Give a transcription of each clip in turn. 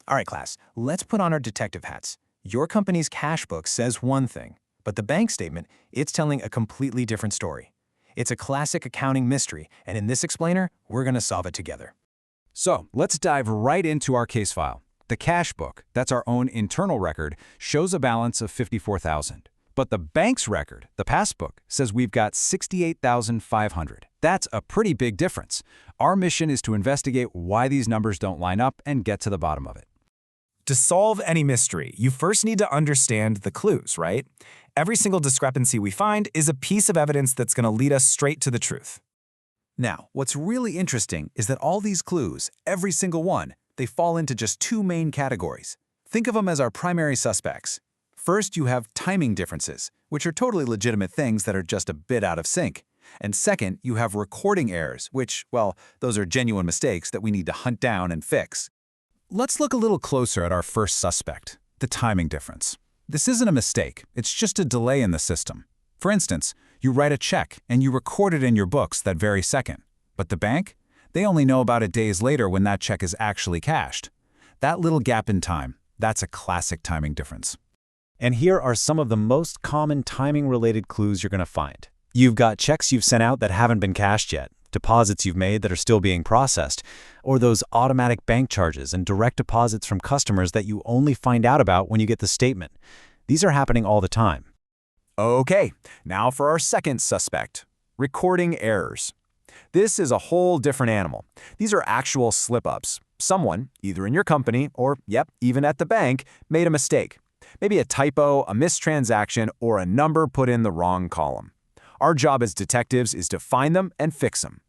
All right, class, let's put on our detective hats. Your company's cash book says one thing, but the bank statement, it's telling a completely different story. It's a classic accounting mystery, and in this explainer, we're going to solve it together. So let's dive right into our case file. The cash book, that's our own internal record, shows a balance of $54,000. But the bank's record, the passbook, says we've got $68,500. That's a pretty big difference. Our mission is to investigate why these numbers don't line up and get to the bottom of it. To solve any mystery, you first need to understand the clues, right? Every single discrepancy we find is a piece of evidence that's going to lead us straight to the truth. Now, what's really interesting is that all these clues, every single one, they fall into just two main categories. Think of them as our primary suspects. First, you have timing differences, which are totally legitimate things that are just a bit out of sync. And second, you have recording errors, which, well, those are genuine mistakes that we need to hunt down and fix. Let's look a little closer at our first suspect, the timing difference. This isn't a mistake, it's just a delay in the system. For instance, you write a check and you record it in your books that very second. But the bank? They only know about it days later when that check is actually cashed. That little gap in time, that's a classic timing difference. And here are some of the most common timing-related clues you're going to find. You've got checks you've sent out that haven't been cashed yet, deposits you've made that are still being processed, or those automatic bank charges and direct deposits from customers that you only find out about when you get the statement. These are happening all the time. Okay, now for our second suspect, recording errors. This is a whole different animal. These are actual slip-ups. Someone, either in your company or, even at the bank, made a mistake. Maybe a typo, a mistransaction, or a number put in the wrong column. Our job as detectives is to find them and fix them.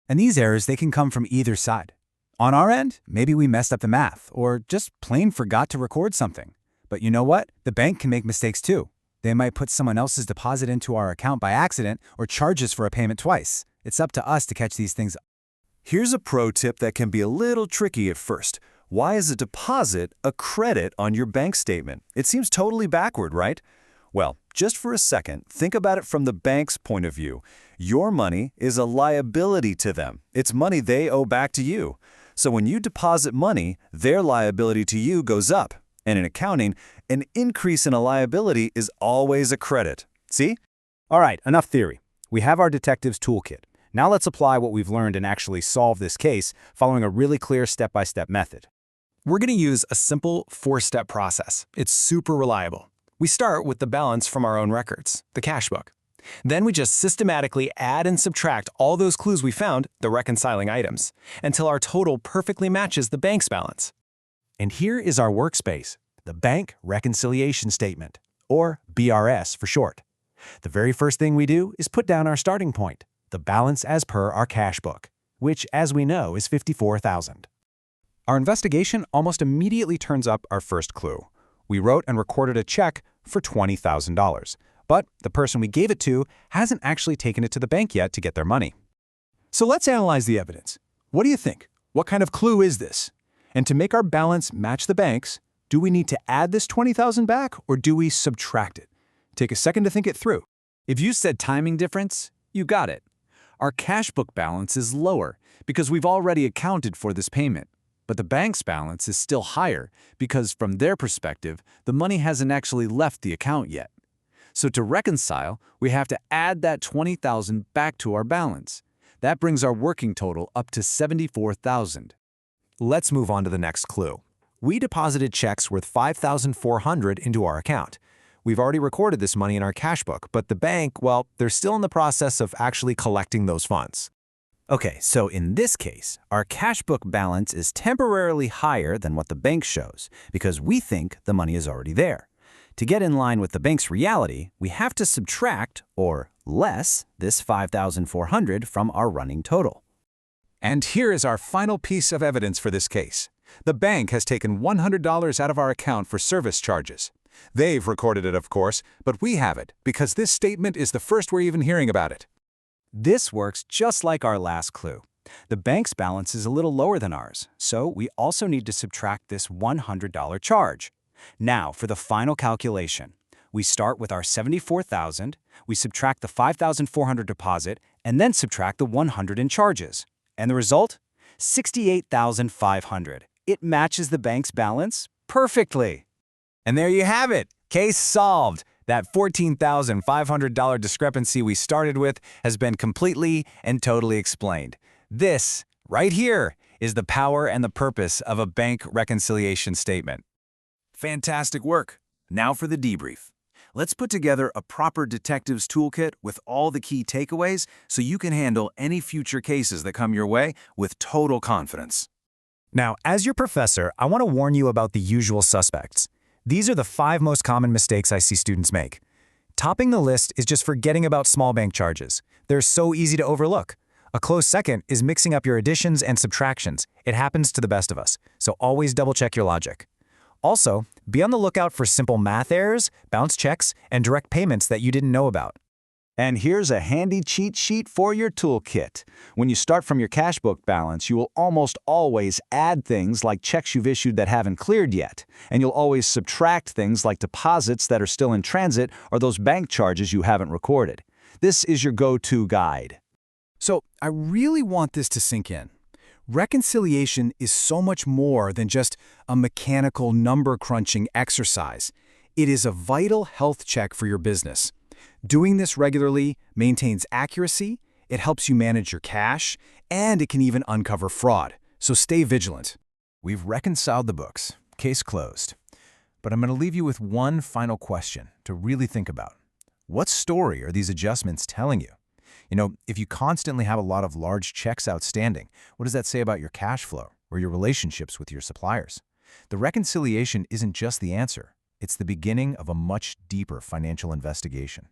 And these errors, they can come from either side. On our end, maybe we messed up the math, or just plain forgot to record something. But you know what? The bank can make mistakes too. They might put someone else's deposit into our account by accident or charge us for a payment twice. It's up to us to catch these things. Here's a pro tip that can be a little tricky at first. Why is a deposit a credit on your bank statement? It seems totally backward, right? Well, just for a second, think about it from the bank's point of view. Your money is a liability to them. It's money they owe back to you. So when you deposit money, their liability to you goes up. And in accounting, an increase in a liability is always a credit. See? All right, enough theory. We have our detective's toolkit. Now let's apply what we've learned and actually solve this case following a really clear step-by-step method. We're going to use a simple four-step process. It's super reliable. We start with the balance from our own records, the cash book. Then we just systematically add and subtract all those clues we found, the reconciling items, until our total perfectly matches the bank's balance. And here is our workspace, the Bank Reconciliation Statement, or BRS for short. The very first thing we do is put down our starting point, the balance as per our cash book, which, as we know, is $54,000. Our investigation almost immediately turns up our first clue. We wrote and recorded a check for $20,000, but the person we gave it to hasn't actually taken it to the bank yet to get their money. So let's analyze the evidence. What do you think? What kind of clue is this? And to make our balance match the bank's, do we need to add this $20,000 back or do we subtract it? Take a second to think it through. If you said timing difference, you got it. Our cash book balance is lower because we've already accounted for this payment. But the bank's balance is still higher because from their perspective, the money hasn't actually left the account yet. So to reconcile, we have to add that $20,000 back to our balance. That brings our working total up to $74,000. Let's move on to the next clue. We deposited checks worth $5,400 into our account. We've already recorded this money in our cash book, but the bank, well, they're still in the process of actually collecting those funds. Okay, so in this case, our cash book balance is temporarily higher than what the bank shows because we think the money is already there. To get in line with the bank's reality, we have to subtract, or less, this $5,400 from our running total. And here is our final piece of evidence for this case. The bank has taken $100 out of our account for service charges. They've recorded it, of course, but we have it because this statement is the first we're even hearing about it. This works just like our last clue. The bank's balance is a little lower than ours, so we also need to subtract this $100 charge. Now for the final calculation. We start with our $74,000, we subtract the $5,400 deposit, and then subtract the $100 in charges. And the result? $68,500. It matches the bank's balance perfectly. And there you have it. Case solved. That $14,500 discrepancy we started with has been completely and totally explained. This, right here, is the power and the purpose of a bank reconciliation statement. Fantastic work. Now for the debrief. Let's put together a proper detective's toolkit with all the key takeaways so you can handle any future cases that come your way with total confidence. Now, as your professor, I want to warn you about the usual suspects. These are the 5 most common mistakes I see students make. Topping the list is just forgetting about small bank charges. They're so easy to overlook. A close second is mixing up your additions and subtractions. It happens to the best of us, so always double-check your logic. Also, be on the lookout for simple math errors, bounce checks, and direct payments that you didn't know about. And here's a handy cheat sheet for your toolkit. When you start from your cash book balance, you will almost always add things like checks you've issued that haven't cleared yet. And you'll always subtract things like deposits that are still in transit or those bank charges you haven't recorded. This is your go-to guide. So I really want this to sink in. Reconciliation is so much more than just a mechanical number-crunching exercise. It is a vital health check for your business. Doing this regularly maintains accuracy, it helps you manage your cash, and it can even uncover fraud. So stay vigilant. We've reconciled the books. Case closed. But I'm going to leave you with one final question to really think about. What story are these adjustments telling you? You know, if you constantly have a lot of large checks outstanding, what does that say about your cash flow or your relationships with your suppliers? The reconciliation isn't just the answer. It's the beginning of a much deeper financial investigation.